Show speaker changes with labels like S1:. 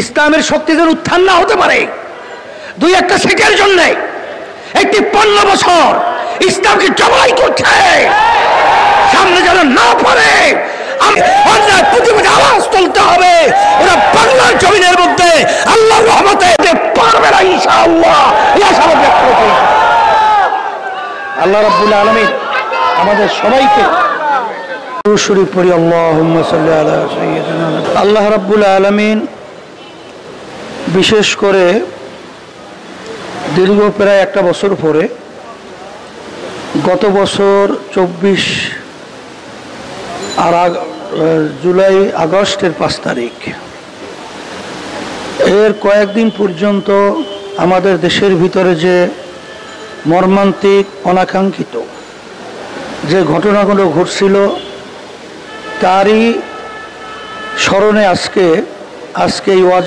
S1: ইসলামের শক্তি যেন উত্থান না হতে পারে, দুই একটা সিটের জন্য একটি 15 বছর ইসলামকে জবাই করছে, সামনে যেন না পারে। অন্যায় প্রতিবাদে আওয়াজ তুলতে হবে। ওরা বাংলার জমিনের মধ্যে আল্লাহর রহমতে পারবে না ইনশাআল্লাহ। এই আশাবাদ ব্যক্ত করছি। আল্লাহ রাব্বুল আলামিন আমাদের সবাইকে শরীফ পড়ি আল্লাহুম্মা সাল্লি আলা সাইয়্যিদিনা। আল্লাহ রাব্বুল আলামিন বিশেষ করে দীর্ঘ প্রায় একটা বছর পরে গত বছর 24 আর জুলাই আগস্টের 5 তারিখ এর কয়েকদিন পর্যন্ত আমাদের দেশের ভিতরে যে মর্মান্তিক অনাকাঙ্ক্ষিত যে ঘটনাগুলো ঘটছিল তারই স্মরণে আজকে এই ওয়াজ